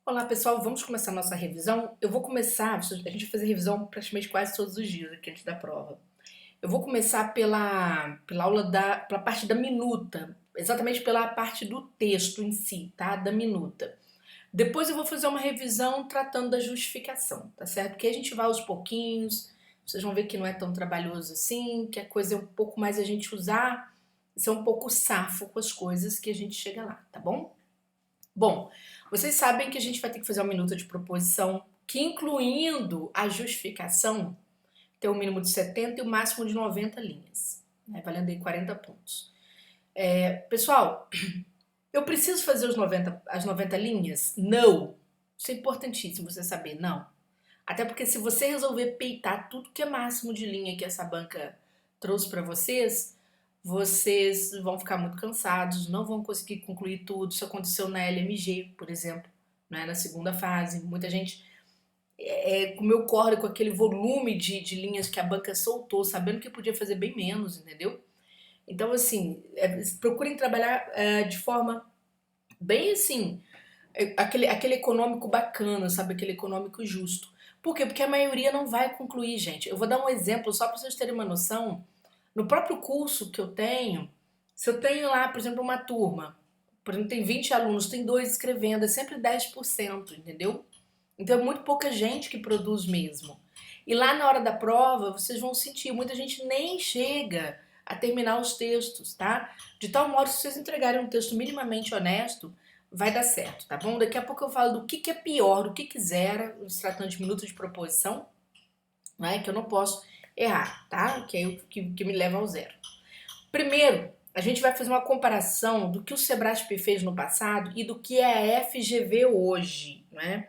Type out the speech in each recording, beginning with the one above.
Olá pessoal, vamos começar a nossa revisão? Eu vou começar, a gente vai fazer revisão praticamente quase todos os dias aqui antes da prova. Eu vou começar pela aula pela parte da minuta, exatamente pela parte do texto em si, tá? Da minuta. Depois eu vou fazer uma revisão tratando da justificação, tá certo? Porque a gente vai aos pouquinhos, vocês vão ver que não é tão trabalhoso assim, que a coisa é um pouco mais a gente usar, ser um pouco safo com as coisas que a gente chega lá, tá bom? Bom, vocês sabem que a gente vai ter que fazer uma minuta de proposição que, incluindo a justificação, tem um mínimo de 70 e o máximo de 90 linhas, né, valendo aí 40 pontos. Pessoal, eu preciso fazer as 90 linhas? Não. Isso é importantíssimo você saber, não. Até porque se você resolver peitar tudo que é máximo de linha que essa banca trouxe para vocês, vocês vão ficar muito cansados, não vão conseguir concluir tudo. Isso aconteceu na LMG, por exemplo, né, na segunda fase. Muita gente comeu corda com aquele volume de linhas que a banca soltou, sabendo que podia fazer bem menos, entendeu? Então, assim, procurem trabalhar de forma bem assim, aquele econômico bacana, sabe? Aquele econômico justo. Por quê? Porque a maioria não vai concluir, gente. Eu vou dar um exemplo só para vocês terem uma noção. No próprio curso que eu tenho, se eu tenho lá, por exemplo, uma turma, por exemplo, tem 20 alunos, tem dois escrevendo, é sempre 10%, entendeu? Então é muito pouca gente que produz mesmo. E lá na hora da prova, vocês vão sentir, muita gente nem chega a terminar os textos, tá? De tal modo que se vocês entregarem um texto minimamente honesto, vai dar certo, tá bom? Daqui a pouco eu falo do que é pior, do que zera, se tratando de minutos de proposição, né? Que eu não posso errar, tá? Que é o que me leva ao zero. Primeiro, a gente vai fazer uma comparação do que o Sebrasp fez no passado e do que é a FGV hoje, né?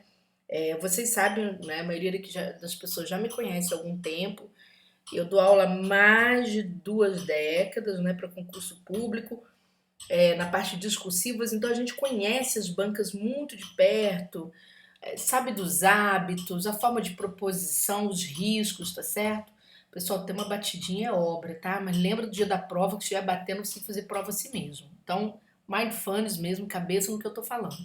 Vocês sabem, né, a maioria das pessoas já me conhece há algum tempo. Eu dou aula há mais de 2 décadas, né, para concurso público, na parte de discursivas, então a gente conhece as bancas muito de perto, sabe dos hábitos, a forma de proposição, os riscos, tá certo? Pessoal, ter uma batidinha é obra, tá? Mas lembra do dia da prova que estiver batendo sem fazer prova a si mesmo. Então, mindfulness mesmo, cabeça no que eu tô falando.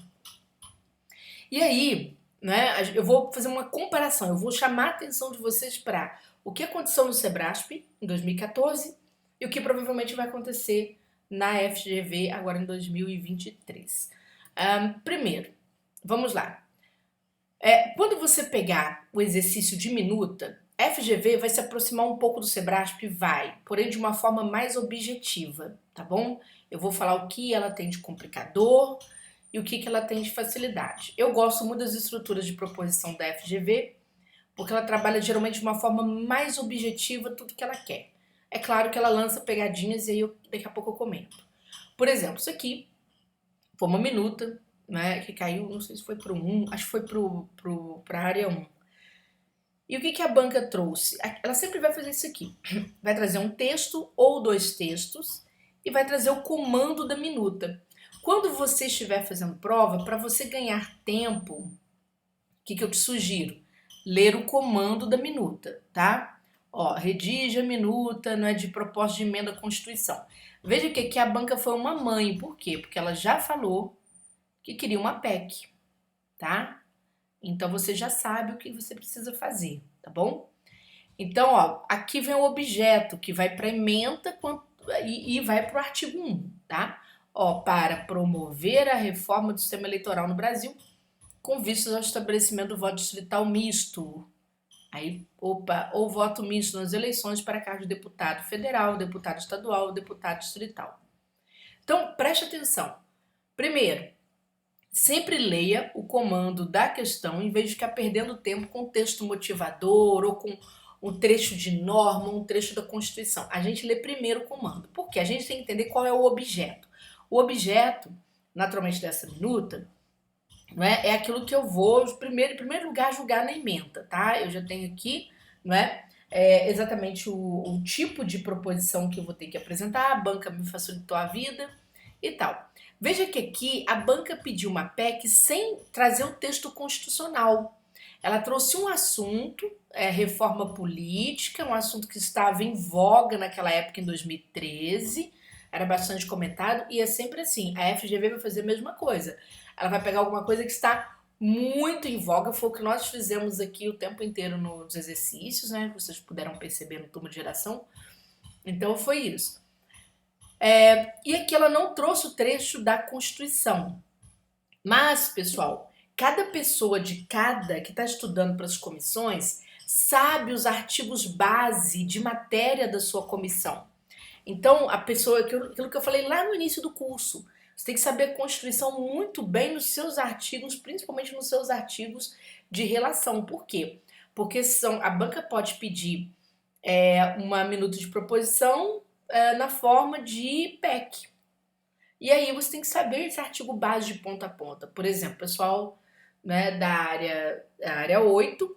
E aí, né, eu vou fazer uma comparação, eu vou chamar a atenção de vocês para o que aconteceu no Sebrasp em 2014 e o que provavelmente vai acontecer na FGV agora em 2023. Primeiro, vamos lá. Quando você pegar o exercício de minuta, a FGV vai se aproximar um pouco do Sebrasp, vai, porém de uma forma mais objetiva, tá bom? Eu vou falar o que ela tem de complicador e o que ela tem de facilidade. Eu gosto muito das estruturas de proposição da FGV, porque ela trabalha geralmente de uma forma mais objetiva tudo que ela quer. É claro que ela lança pegadinhas e aí daqui a pouco eu comento. Por exemplo, isso aqui foi uma minuta, né, que caiu, não sei se foi pro 1, acho que foi pra área 1. E o que a banca trouxe? Ela sempre vai fazer isso aqui. Vai trazer um texto ou dois textos e vai trazer o comando da minuta. Quando você estiver fazendo prova, para você ganhar tempo, o que eu te sugiro? Ler o comando da minuta, tá? Ó, redige a minuta, não é de proposta de emenda à Constituição. Veja que aqui a banca foi uma mãe, por quê? Porque ela já falou que queria uma PEC, tá? Então você já sabe o que você precisa fazer, tá bom? Então, ó, aqui vem o objeto que vai para a ementa e vai para o artigo 1, tá? Ó, para promover a reforma do sistema eleitoral no Brasil, com vistas ao estabelecimento do voto distrital misto. Aí, opa, ou voto misto nas eleições para cargo de deputado federal, deputado estadual, deputado distrital. Então, preste atenção. Primeiro, sempre leia o comando da questão em vez de ficar perdendo tempo com texto motivador ou com um trecho de norma, um trecho da Constituição. A gente lê primeiro o comando, porque a gente tem que entender qual é o objeto. O objeto, naturalmente, dessa minuta, não é aquilo que eu vou, em primeiro lugar, julgar na ementa, tá? Eu já tenho aqui, não é? Exatamente o tipo de proposição que eu vou ter que apresentar, a banca me facilitou a vida e tal. Veja que aqui a banca pediu uma PEC sem trazer o texto constitucional. Ela trouxe um assunto, reforma política, um assunto que estava em voga naquela época, em 2013, era bastante comentado, e é sempre assim, a FGV vai fazer a mesma coisa. Ela vai pegar alguma coisa que está muito em voga, foi o que nós fizemos aqui o tempo inteiro nos exercícios, né? Vocês puderam perceber no turma de geração. Então foi isso. E aqui ela não trouxe o trecho da Constituição. Mas, pessoal, cada pessoa que está estudando para as comissões sabe os artigos base de matéria da sua comissão. Então, a pessoa, aquilo que eu falei lá no início do curso, você tem que saber a Constituição muito bem nos seus artigos, principalmente nos seus artigos de relação. Por quê? Porque a banca pode pedir uma minuta de proposição na forma de PEC. E aí você tem que saber esse artigo base de ponta a ponta. Por exemplo, pessoal, né, da área 8,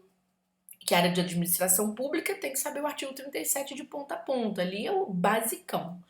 que é a área de administração pública, tem que saber o artigo 37 de ponta a ponta. Ali é o basicão.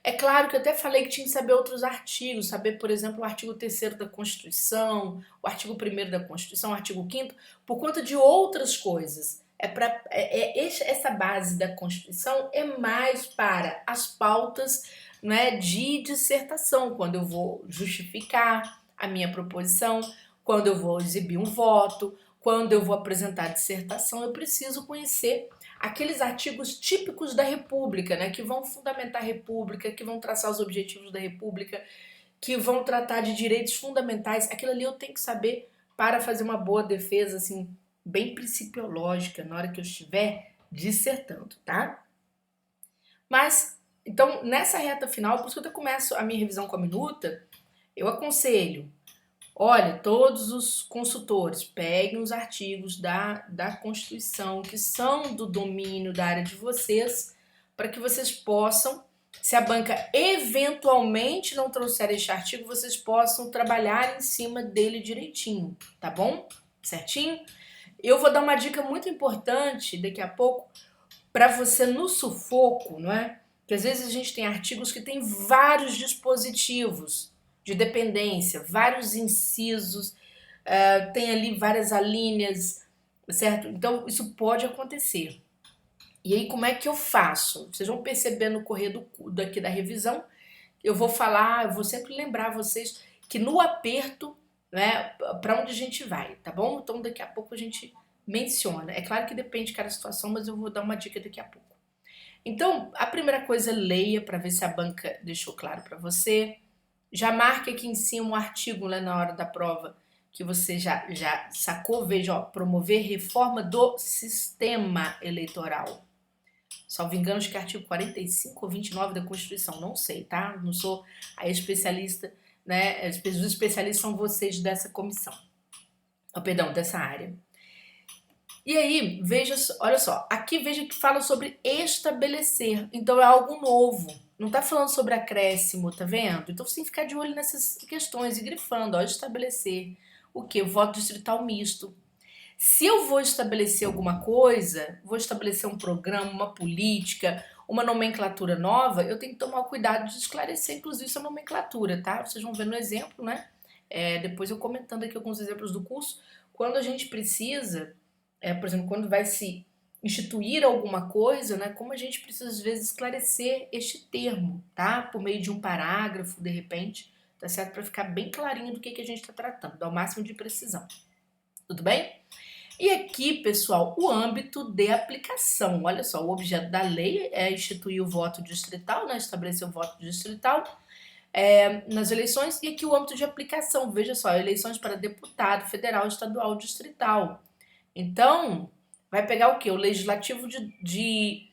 É claro que eu até falei que tinha que saber outros artigos, saber, por exemplo, o artigo 3º da Constituição, o artigo 1º da Constituição, o artigo 5º, por conta de outras coisas. Essa base da Constituição é mais para as pautas, né, de dissertação, quando eu vou justificar a minha proposição, quando eu vou exibir um voto, quando eu vou apresentar a dissertação, eu preciso conhecer aqueles artigos típicos da República, né, que vão fundamentar a República, que vão traçar os objetivos da República, que vão tratar de direitos fundamentais. Aquilo ali eu tenho que saber para fazer uma boa defesa, assim, bem principiológica na hora que eu estiver dissertando, tá? Mas, então, nessa reta final, por isso que eu começo a minha revisão com a minuta, eu aconselho, olha, todos os consultores, peguem os artigos da Constituição que são do domínio da área de vocês, para que vocês possam, se a banca eventualmente não trouxer este artigo, vocês possam trabalhar em cima dele direitinho, tá bom? Certinho? Eu vou dar uma dica muito importante daqui a pouco para você no sufoco, não é? Porque às vezes a gente tem artigos que tem vários dispositivos de dependência, vários incisos, tem ali várias alíneas, certo? Então isso pode acontecer. E aí como é que eu faço? Vocês vão perceber no correr daqui da revisão, eu vou falar, eu vou sempre lembrar vocês que no aperto, né, para onde a gente vai, tá bom? Então daqui a pouco a gente menciona. É claro que depende de cada situação, mas eu vou dar uma dica daqui a pouco. Então, a primeira coisa, leia para ver se a banca deixou claro para você. Já marque aqui em cima um artigo, né, na hora da prova que você já sacou. Veja, ó, promover reforma do sistema eleitoral. Salvo engano, acho que é artigo 45 ou 29 da Constituição, não sei, tá? Não sou a especialista, né? Os especialistas são vocês dessa comissão. Oh, perdão, dessa área. E aí, veja, olha só, aqui veja que fala sobre estabelecer, então é algo novo. Não tá falando sobre acréscimo, tá vendo? Então você tem que ficar de olho nessas questões e grifando, ó, estabelecer o quê? Voto distrital misto. Se eu vou estabelecer alguma coisa, vou estabelecer um programa, uma política, uma nomenclatura nova, eu tenho que tomar o cuidado de esclarecer, inclusive, essa nomenclatura, tá? Vocês vão ver no exemplo, né? Depois eu comentando aqui alguns exemplos do curso. Quando a gente precisa, por exemplo, quando vai se instituir alguma coisa, né? Como a gente precisa, às vezes, esclarecer este termo, tá? Por meio de um parágrafo, de repente, tá certo? Para ficar bem clarinho do que a gente está tratando, dar o máximo de precisão. Tudo bem? E aqui, pessoal, o âmbito de aplicação. Olha só, o objeto da lei é instituir o voto distrital, né? Estabelecer o voto distrital nas eleições. E aqui o âmbito de aplicação. Veja só, eleições para deputado federal, estadual, distrital. Então, vai pegar o quê? O legislativo de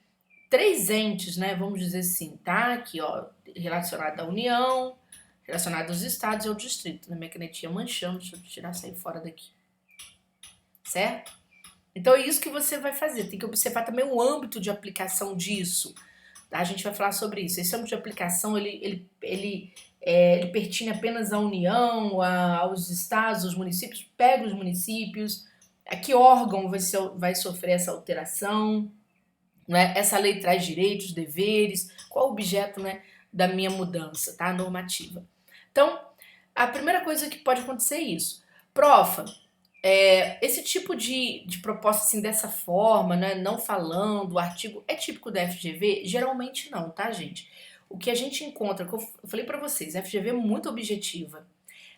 3 entes, né? Vamos dizer assim, tá? Aqui, ó, relacionado à União, relacionado aos estados e ao distrito. Na minha canetinha manchando, deixa eu tirar, sair fora daqui. Certo? Então é isso que você vai fazer, tem que observar também o âmbito de aplicação disso, tá? A gente vai falar sobre isso. Esse âmbito de aplicação, ele pertine apenas à União, aos estados, aos municípios, pega os municípios, a que órgão vai sofrer essa alteração, né? Essa lei traz direitos, deveres, qual o objeto, né, da minha mudança, tá? Normativa. Então, a primeira coisa que pode acontecer é isso. Profa, esse tipo de proposta assim, dessa forma, né, não falando, o artigo é típico da FGV? Geralmente não, tá, gente? O que a gente encontra, que eu falei pra vocês, a FGV é muito objetiva.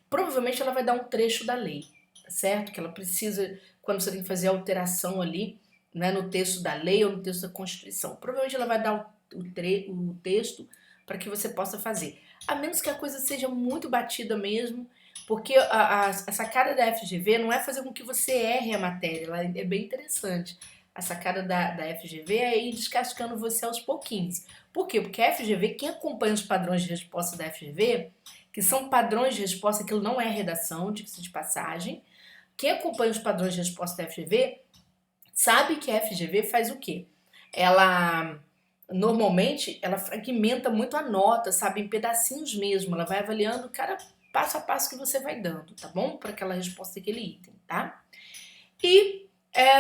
Provavelmente ela vai dar um trecho da lei, certo? Que ela precisa, quando você tem que fazer alteração ali, né, no texto da lei ou no texto da Constituição. Provavelmente ela vai dar o texto para que você possa fazer. A menos que a coisa seja muito batida mesmo, porque a sacada da FGV não é fazer com que você erre a matéria, ela é bem interessante. A sacada da FGV é ir descascando você aos pouquinhos. Por quê? Porque a FGV, quem acompanha os padrões de resposta da FGV, que são padrões de resposta, aquilo não é redação, diga-se de passagem, quem acompanha os padrões de resposta da FGV sabe que a FGV faz o quê? Ela, normalmente, ela fragmenta muito a nota, sabe? Em pedacinhos mesmo. Ela vai avaliando cada passo a passo que você vai dando, tá bom? Para aquela resposta daquele item, tá? E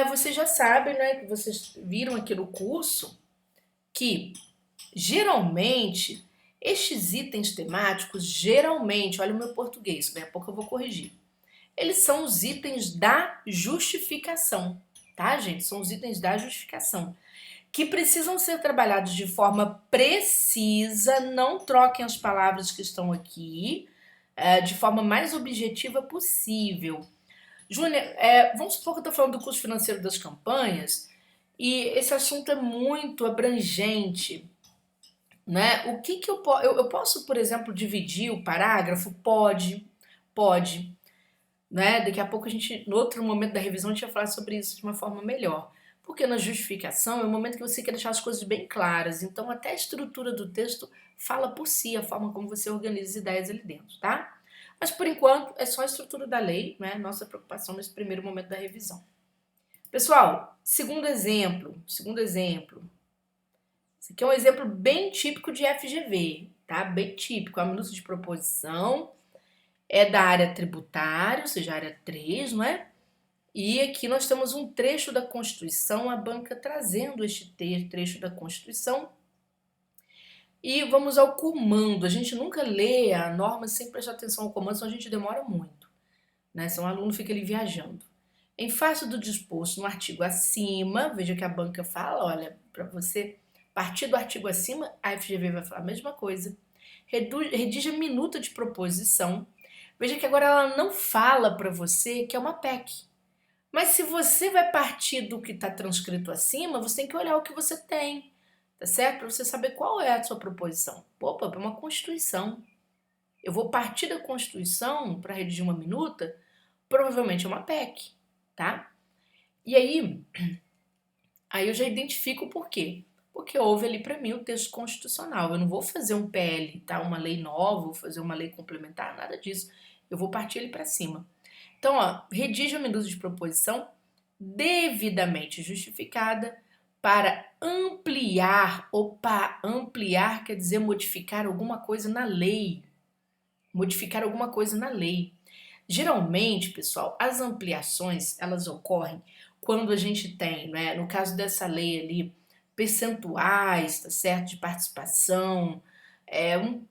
vocês já sabem, né? Que vocês viram aqui no curso que, geralmente, estes itens temáticos, geralmente, olha o meu português, daqui a pouco eu vou corrigir. Eles são os itens da justificação, tá, gente? São os itens da justificação, que precisam ser trabalhados de forma precisa, não troquem as palavras que estão aqui, de forma mais objetiva possível. Júnior, vamos supor que eu estou falando do custo financeiro das campanhas, e esse assunto é muito abrangente, né? O que que eu posso, por exemplo, dividir o parágrafo? Pode, né? Daqui a pouco a gente, no outro momento da revisão, a gente vai falar sobre isso de uma forma melhor. Porque na justificação é o momento que você quer deixar as coisas bem claras. Então, até a estrutura do texto fala por si, a forma como você organiza as ideias ali dentro, tá? Mas, por enquanto, é só a estrutura da lei, né? Nossa preocupação nesse primeiro momento da revisão. Pessoal, segundo exemplo. Esse aqui é um exemplo bem típico de FGV, tá? Bem típico. A minuta de proposição é da área tributária, ou seja, área 3, não é? E aqui nós temos um trecho da Constituição, a banca trazendo este trecho da Constituição. E vamos ao comando. A gente nunca lê a norma sem prestar atenção ao comando, senão a gente demora muito, né? Senão o aluno fica ali viajando. Em face do disposto no artigo acima, veja que a banca fala, olha, para você partir do artigo acima, a FGV vai falar a mesma coisa. Redija minuta de proposição. Veja que agora ela não fala para você que é uma PEC. Mas se você vai partir do que está transcrito acima, você tem que olhar o que você tem, tá certo? Para você saber qual é a sua proposição. Opa, é uma Constituição. Eu vou partir da Constituição para redigir uma minuta, provavelmente é uma PEC, tá? E aí eu já identifico o porquê. Porque houve ali para mim o texto constitucional. Eu não vou fazer um PL, tá? Uma lei nova, vou fazer uma lei complementar, nada disso. Eu vou partir ele para cima. Então, redija a minuta de proposição devidamente justificada para ampliar. Opa, ampliar quer dizer modificar alguma coisa na lei. Modificar alguma coisa na lei. Geralmente, pessoal, as ampliações, elas ocorrem quando a gente tem, né, no caso dessa lei ali, percentuais, tá certo, de participação,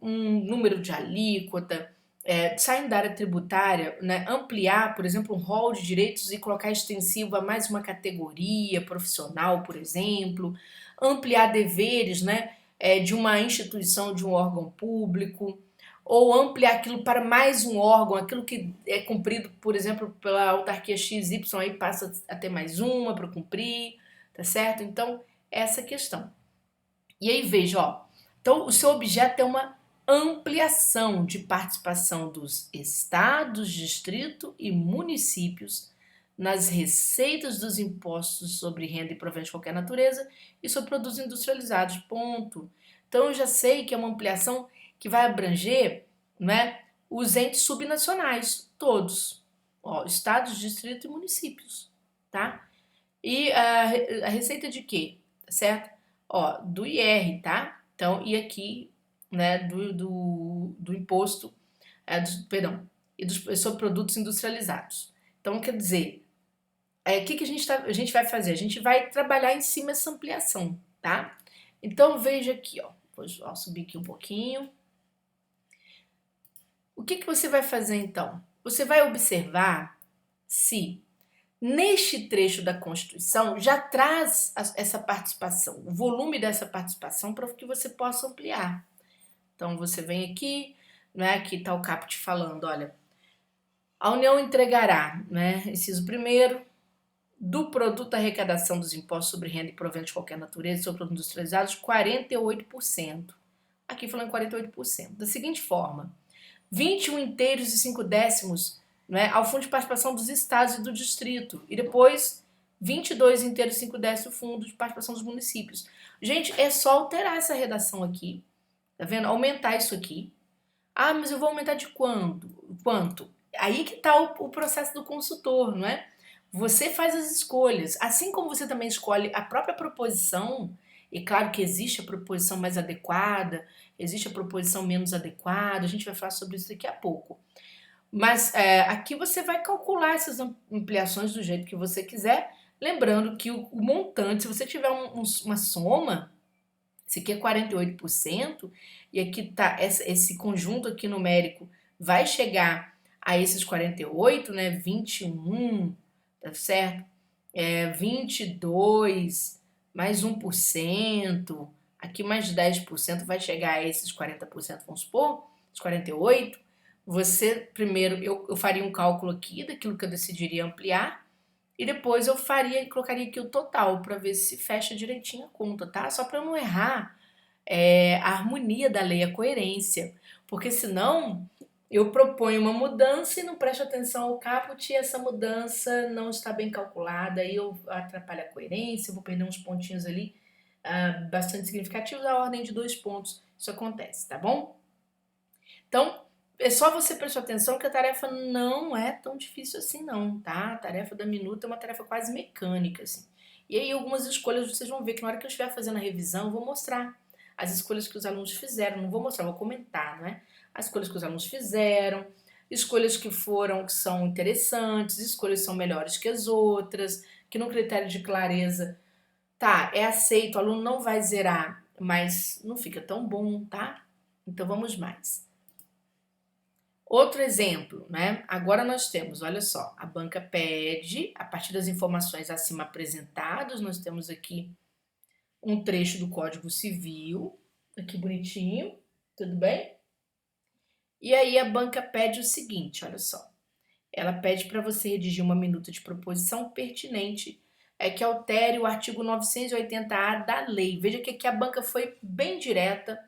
um número de alíquota, saindo da área tributária, né, ampliar, por exemplo, um rol de direitos e colocar extensivo a mais uma categoria profissional, por exemplo, ampliar deveres, né, de uma instituição, de um órgão público, ou ampliar aquilo para mais um órgão, aquilo que é cumprido, por exemplo, pela autarquia XY, aí passa a ter mais uma para cumprir, tá certo? Então, essa questão. E aí veja, então o seu objeto é uma ampliação de participação dos estados, distrito e municípios nas receitas dos impostos sobre renda e proventos de qualquer natureza e sobre produtos industrializados, ponto. Então eu já sei que é uma ampliação que vai abranger, né, os entes subnacionais, todos, estados, distrito e municípios, tá? E a receita de quê? Certo? Do IR, tá? Então, e aqui, né, do imposto, sobre produtos industrializados. Então, quer dizer, o que a gente vai fazer? A gente vai trabalhar em cima dessa ampliação, tá? Então, veja aqui, vou subir aqui um pouquinho. O que você vai fazer, então? Você vai observar se neste trecho da Constituição já traz essa participação, o volume dessa participação para que você possa ampliar. Então você vem aqui, né, aqui está o caput falando, olha, A União entregará, né, inciso primeiro, do produto da arrecadação dos impostos sobre renda e proventos de qualquer natureza e sobre produtos industrializados, 48%. Aqui falando 48%. Da seguinte forma, 21 inteiros e 5 décimos, né, ao fundo de participação dos estados e do distrito. E depois 22 inteiros e 5 décimos do fundo de participação dos municípios. Gente, é só alterar essa redação aqui, tá vendo? Aumentar isso aqui. Ah, mas eu vou aumentar de quanto? Quanto? Aí que está o processo do consultor, não é? Você faz as escolhas. Assim como você também escolhe a própria proposição, e claro que existe a proposição mais adequada, existe a proposição menos adequada, a gente vai falar sobre isso daqui a pouco. Mas aqui você vai calcular essas ampliações do jeito que você quiser, lembrando que o montante, se você tiver uma soma, esse aqui é 48%, e aqui tá esse conjunto aqui numérico vai chegar a esses 48, né? 21, tá certo? 22, mais 1%, aqui mais 10% vai chegar a esses 40%, vamos supor, os 48. Você, primeiro, eu faria um cálculo aqui daquilo que eu decidiria ampliar, e depois eu faria e colocaria aqui o total para ver se fecha direitinho a conta, tá? Só para eu não errar a harmonia da lei, a coerência. Porque senão eu proponho uma mudança e não presto atenção ao caput e essa mudança não está bem calculada, aí eu atrapalho a coerência, eu vou perder uns pontinhos ali bastante significativos, a ordem de 2 pontos. Isso acontece, tá bom? Então, é só você prestar atenção que a tarefa não é tão difícil assim não, tá? A tarefa da minuta é uma tarefa quase mecânica, assim. E aí algumas escolhas vocês vão ver que na hora que eu estiver fazendo a revisão, eu vou mostrar as escolhas que os alunos fizeram. Não vou mostrar, vou comentar, né? As escolhas que os alunos fizeram, escolhas que são interessantes, escolhas que são melhores que as outras, que no critério de clareza, tá, é aceito, o aluno não vai zerar, mas não fica tão bom, tá? Então vamos mais. Outro exemplo, né? Agora nós temos, olha só, a banca pede, a partir das informações acima apresentadas, nós temos aqui um trecho do Código Civil, aqui bonitinho, tudo bem? E aí a banca pede o seguinte, olha só, ela pede para você redigir uma minuta de proposição pertinente que altere o artigo 980-A da lei. Veja que aqui a banca foi bem direta,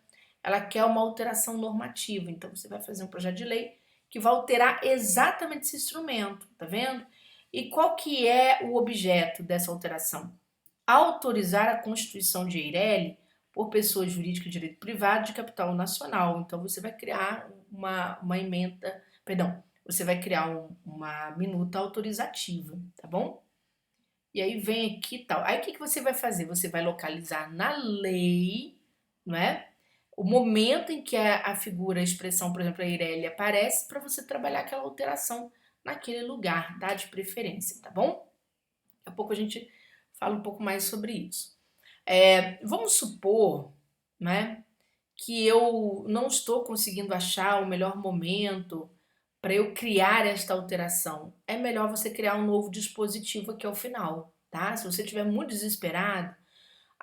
ela quer uma alteração normativa, então você vai fazer um projeto de lei que vai alterar exatamente esse instrumento, tá vendo? E qual que é o objeto dessa alteração? Autorizar a constituição de EIRELI por pessoa jurídica de direito privado de capital nacional. Então você vai criar uma emenda, perdão, você vai criar uma minuta autorizativa, tá bom? E aí vem aqui e tal. Aí o que você vai fazer? Você vai localizar na lei, não é? O momento em que a figura, a expressão, por exemplo, a Eireli aparece para você trabalhar aquela alteração naquele lugar, tá? De preferência, tá bom? Daqui a pouco a gente fala um pouco mais sobre isso. Vamos supor, né, que eu não estou conseguindo achar o melhor momento para eu criar esta alteração. É melhor você criar um novo dispositivo aqui ao final, tá? Se você estiver muito desesperado,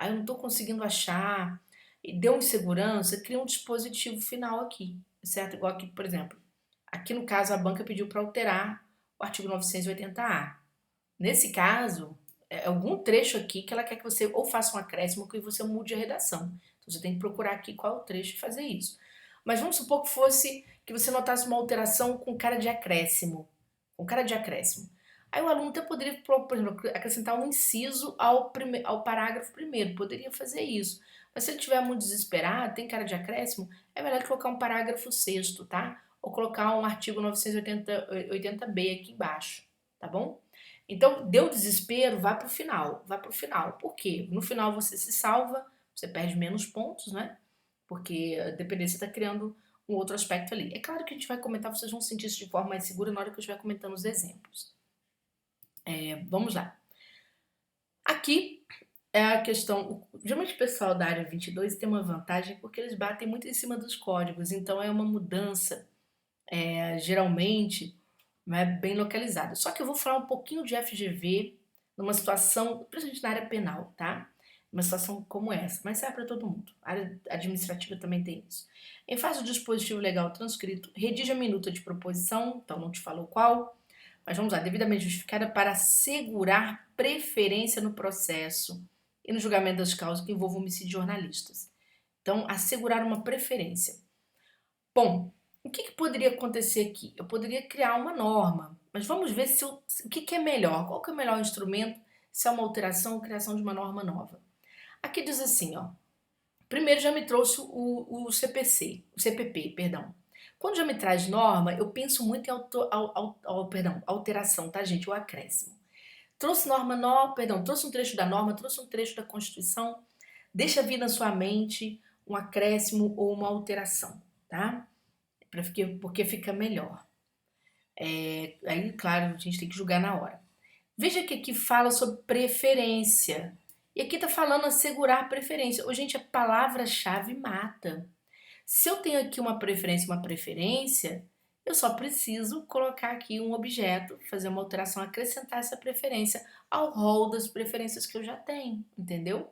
eu não estou conseguindo achar, e deu insegurança, cria um dispositivo final aqui, certo? Igual aqui, por exemplo, aqui no caso a banca pediu para alterar o artigo 980-A. Nesse caso, algum trecho aqui que ela quer que você ou faça um acréscimo ou que você mude a redação. Então você tem que procurar aqui qual é o trecho e fazer isso. Mas vamos supor que fosse que você notasse uma alteração com cara de acréscimo. Com cara de acréscimo. Aí o aluno até poderia, por exemplo, acrescentar um inciso ao parágrafo primeiro. Poderia fazer isso. Mas se ele estiver muito desesperado, tem cara de acréscimo, é melhor colocar um parágrafo sexto, tá? Ou colocar um artigo 980-B aqui embaixo, tá bom? Então, deu desespero, vá para o final. Vá para o final. Por quê? No final você se salva, você perde menos pontos, né? Porque a dependência está criando um outro aspecto ali. É claro que a gente vai comentar, vocês vão sentir isso de forma mais segura na hora que eu estiver comentando os exemplos. Vamos lá. Aqui é a questão. Geralmente o pessoal da área 22 tem uma vantagem porque eles batem muito em cima dos códigos, então é uma mudança, geralmente, né, bem localizada. Só que eu vou falar um pouquinho de FGV numa situação, principalmente na área penal, tá? uma situação como essa, mas serve para todo mundo. A área administrativa também tem isso. Em fase do dispositivo legal transcrito, redija a minuta de proposição, então não te falou qual, mas vamos lá, devidamente justificada para assegurar preferência no processo e no julgamento das causas que envolvam homicídio de jornalistas. Então, assegurar uma preferência. Bom, o que poderia acontecer aqui? Eu poderia criar uma norma, mas vamos ver o que é melhor, qual que é o melhor instrumento, se é uma alteração ou criação de uma norma nova. Aqui diz assim, ó, primeiro já me trouxe o CPP, perdão. Quando já me traz norma, eu penso muito em alteração, tá, gente? O acréscimo. Trouxe norma nova, perdão, trouxe um trecho da norma, trouxe um trecho da Constituição, deixa vir na sua mente um acréscimo ou uma alteração, tá? Porque fica melhor. Aí, claro, a gente tem que julgar na hora. Veja que aqui fala sobre preferência. E aqui tá falando assegurar preferência. Ô, gente, a palavra-chave mata. Se eu tenho aqui uma preferência, eu só preciso colocar aqui um objeto, fazer uma alteração, acrescentar essa preferência ao rol das preferências que eu já tenho, entendeu?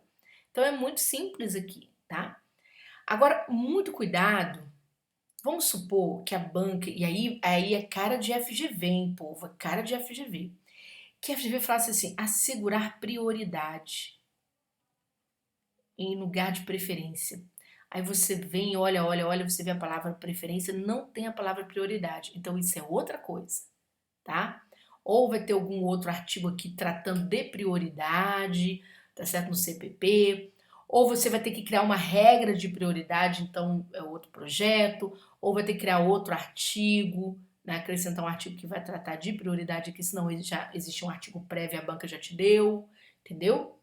Então é muito simples aqui, tá? Agora, muito cuidado. Vamos supor que a banca, e aí é cara de FGV, hein, povo? É cara de FGV. Que a FGV falasse assim, assegurar prioridade em lugar de preferência. Aí você vem, olha, você vê a palavra preferência, não tem a palavra prioridade. Então isso é outra coisa, tá? Ou vai ter algum outro artigo aqui tratando de prioridade, tá certo? No CPP. Ou você vai ter que criar uma regra de prioridade, então é outro projeto. Ou vai ter que criar outro artigo, né? Acrescentar um artigo que vai tratar de prioridade aqui, senão já existe um artigo prévio, a banca já te deu, entendeu?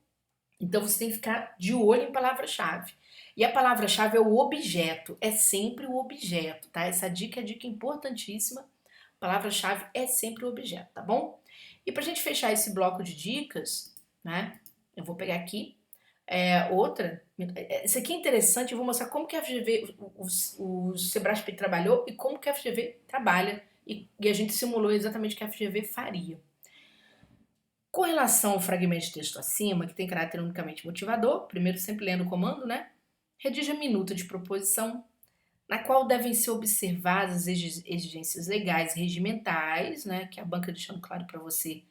Então você tem que ficar de olho em palavra-chave. E a palavra-chave é o objeto, é sempre o objeto, tá? Essa dica é dica importantíssima. Palavra-chave é sempre o objeto, tá bom? E pra gente fechar esse bloco de dicas, né? Eu vou pegar aqui outra. Isso aqui é interessante, eu vou mostrar como que a FGV, o Sebrasp trabalhou e como que a FGV trabalha. E a gente simulou exatamente o que a FGV faria. Com relação ao fragmento de texto acima, que tem caráter unicamente motivador, primeiro sempre lendo o comando, né? Redija a minuta de proposição, na qual devem ser observadas as exigências legais e regimentais, né? Que a banca deixando claro para você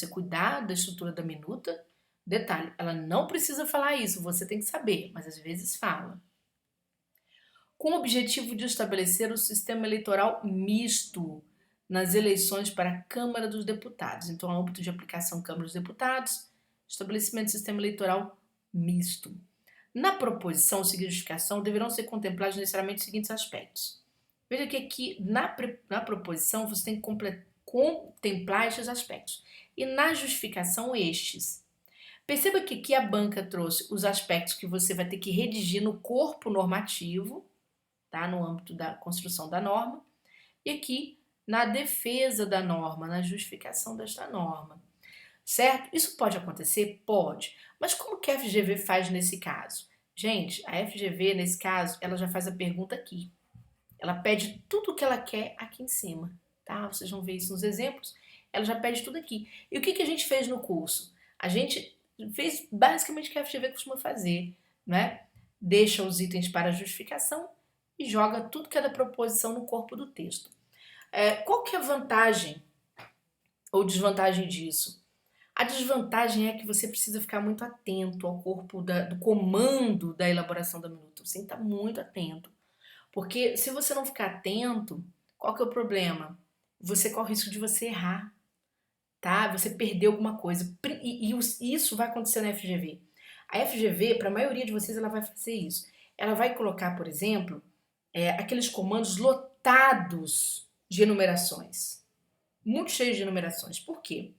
cuidar da estrutura da minuta. Detalhe, ela não precisa falar isso, você tem que saber, mas às vezes fala. Com o objetivo de estabelecer o sistema eleitoral misto nas eleições para a Câmara dos Deputados. Então, âmbito de aplicação Câmara dos Deputados, estabelecimento do sistema eleitoral misto. Na proposição ou justificação, deverão ser contemplados necessariamente os seguintes aspectos. Veja que aqui, na proposição, você tem que contemplar estes aspectos. E na justificação, estes. Perceba que aqui a banca trouxe os aspectos que você vai ter que redigir no corpo normativo, tá? No âmbito da construção da norma. E aqui, na defesa da norma, na justificação desta norma. Certo? Isso pode acontecer? Pode. Mas como que a FGV faz nesse caso? Gente, a FGV, nesse caso, ela já faz a pergunta aqui. Ela pede tudo o que ela quer aqui em cima, tá? Vocês vão ver isso nos exemplos. Ela já pede tudo aqui. E o que a gente fez no curso? A gente fez basicamente o que a FGV costuma fazer, né? Deixa os itens para justificação e joga tudo que é da proposição no corpo do texto. Qual que é a vantagem ou desvantagem disso? A desvantagem é que você precisa ficar muito atento ao corpo do comando da elaboração da minuta. Você tem que estar muito atento. Porque se você não ficar atento, qual que é o problema? Você corre o risco de você errar, tá? Você perder alguma coisa. E isso vai acontecer na FGV. A FGV, para a maioria de vocês, ela vai fazer isso. Ela vai colocar, por exemplo, aqueles comandos lotados de enumerações. Muito cheios de enumerações. Por quê?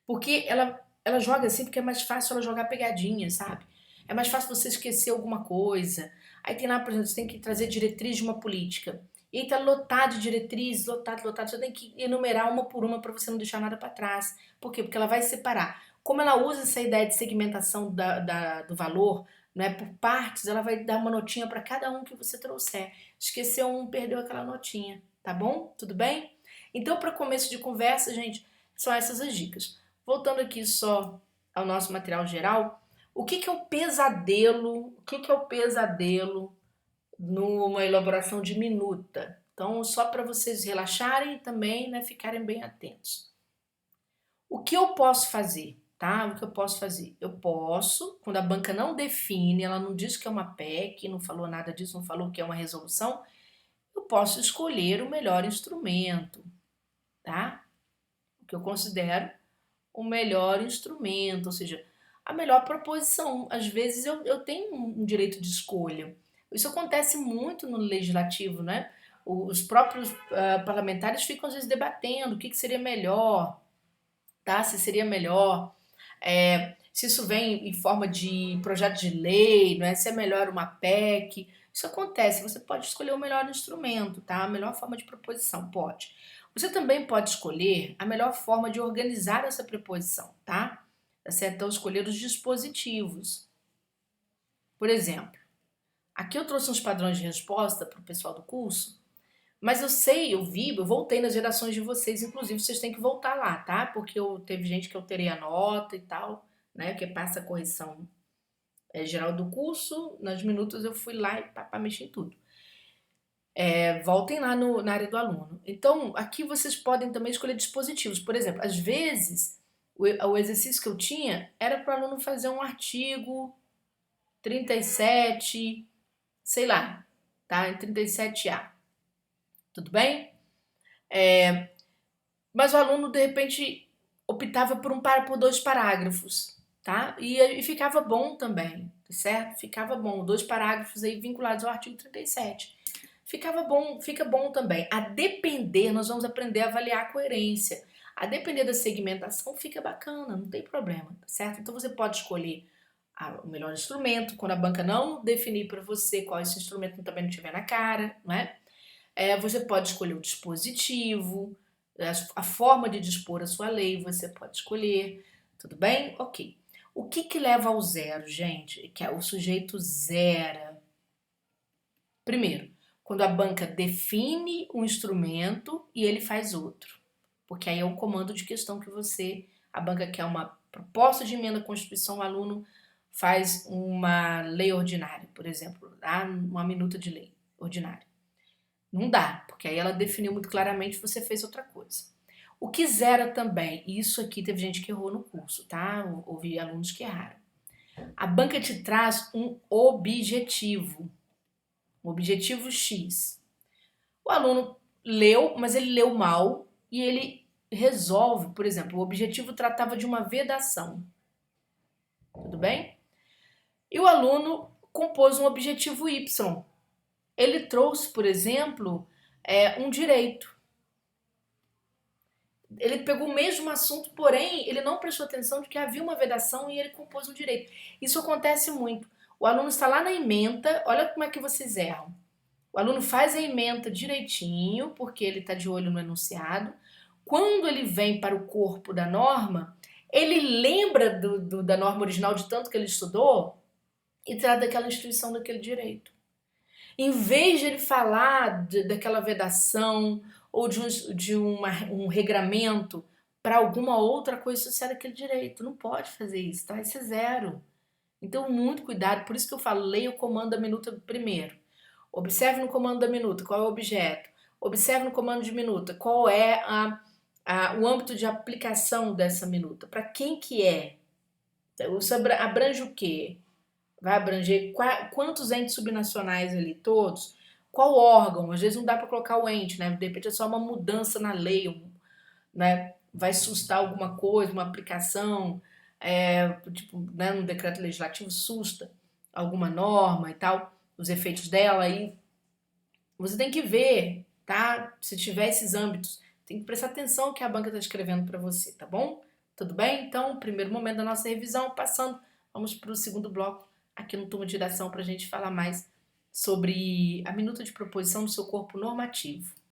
Porque ela joga assim porque é mais fácil ela jogar pegadinha, sabe? É mais fácil você esquecer alguma coisa. Aí tem lá, por exemplo, você tem que trazer diretriz de uma política. E aí tá lotado de diretrizes, lotado. Você tem que enumerar uma por uma para você não deixar nada para trás. Por quê? Porque ela vai separar. Como ela usa essa ideia de segmentação do valor, né, por partes, ela vai dar uma notinha para cada um que você trouxer. Esqueceu um, perdeu aquela notinha. Tá bom? Tudo bem? Então, para começo de conversa, gente, são essas as dicas. Voltando aqui só ao nosso material geral, O que que é o pesadelo? O que que é o pesadelo numa elaboração de minuta? Então, só para vocês relaxarem e também, né, ficarem bem atentos. O que eu posso fazer, tá? O que eu posso fazer? Eu posso, quando a banca não define, ela não diz que é uma PEC, não falou nada disso, não falou que é uma resolução, eu posso escolher o melhor instrumento, tá? O que eu considero o melhor instrumento, ou seja, a melhor proposição. Às vezes eu tenho um direito de escolha. Isso acontece muito no legislativo, né? Os próprios parlamentares ficam às vezes debatendo o que seria melhor, tá? Se seria melhor, se isso vem em forma de projeto de lei, não é? Se é melhor uma PEC. Isso acontece, você pode escolher o melhor instrumento, tá? A melhor forma de proposição, pode. Você também pode escolher a melhor forma de organizar essa preposição, tá? Tá certo? Então, escolher os dispositivos. Por exemplo, aqui eu trouxe uns padrões de resposta para o pessoal do curso, mas eu sei, eu voltei nas redações de vocês, inclusive vocês têm que voltar lá, tá? Porque teve gente que eu terei a nota e tal, né? Que passa a correção geral do curso, nas minutas eu fui lá e pá, mexi em tudo. Voltem lá na área do aluno. Então, aqui vocês podem também escolher dispositivos. Por exemplo, às vezes, o exercício que eu tinha era para o aluno fazer um artigo 37, sei lá, tá? Em 37A. Tudo bem? Mas o aluno, de repente, optava por dois parágrafos, tá? E ficava bom também, tá certo? Ficava bom. Dois parágrafos aí vinculados ao artigo 37. Ficava bom, fica bom também. A depender, nós vamos aprender a avaliar a coerência. A depender da segmentação, fica bacana, não tem problema, tá certo? Então você pode escolher o melhor instrumento, quando a banca não definir para você qual esse instrumento também não tiver na cara, não é? Você pode escolher o dispositivo, a forma de dispor a sua lei, você pode escolher, tudo bem? Ok. O que que leva ao zero, gente? Que é o sujeito zera. Primeiro, quando a banca define um instrumento e ele faz outro. Porque aí é um comando de questão que a banca quer uma proposta de emenda à Constituição, o aluno faz uma lei ordinária, por exemplo, uma minuta de lei ordinária. Não dá, porque aí ela definiu muito claramente, você fez outra coisa. O que zera também, e isso aqui teve gente que errou no curso, tá? Houve alunos que erraram. A banca te traz um objetivo X. O aluno leu, mas ele leu mal e ele resolve, por exemplo, o objetivo tratava de uma vedação. Tudo bem? E o aluno compôs um objetivo Y. Ele trouxe, por exemplo, um direito. Ele pegou o mesmo assunto, porém, ele não prestou atenção de que havia uma vedação e ele compôs um direito. Isso acontece muito. O aluno está lá na ementa, olha como é que vocês erram. O aluno faz a ementa direitinho, porque ele está de olho no enunciado. Quando ele vem para o corpo da norma, ele lembra da norma original de tanto que ele estudou e trata daquela instituição daquele direito. Em vez de ele falar daquela vedação ou de um regramento para alguma outra coisa associada àquele direito, não pode fazer isso, tá? Isso é zero. Então, muito cuidado, por isso que eu falo, leia o comando da minuta primeiro. Observe no comando da minuta qual é o objeto. Observe no comando de minuta qual é o âmbito de aplicação dessa minuta. Para quem que é? Isso abrange o quê? Vai abranger quantos entes subnacionais ali? Todos? Qual órgão? Às vezes não dá para colocar o ente, né? De repente é só uma mudança na lei, né? Vai sustar alguma coisa, uma aplicação, tipo, né, no decreto legislativo susta alguma norma e tal, os efeitos dela, aí você tem que ver, tá? Se tiver esses âmbitos, tem que prestar atenção no que a banca está escrevendo para você, tá bom? Tudo bem? Então, primeiro momento da nossa revisão, passando, vamos para o segundo bloco aqui no turma de redação para a gente falar mais sobre a minuta de proposição do seu corpo normativo.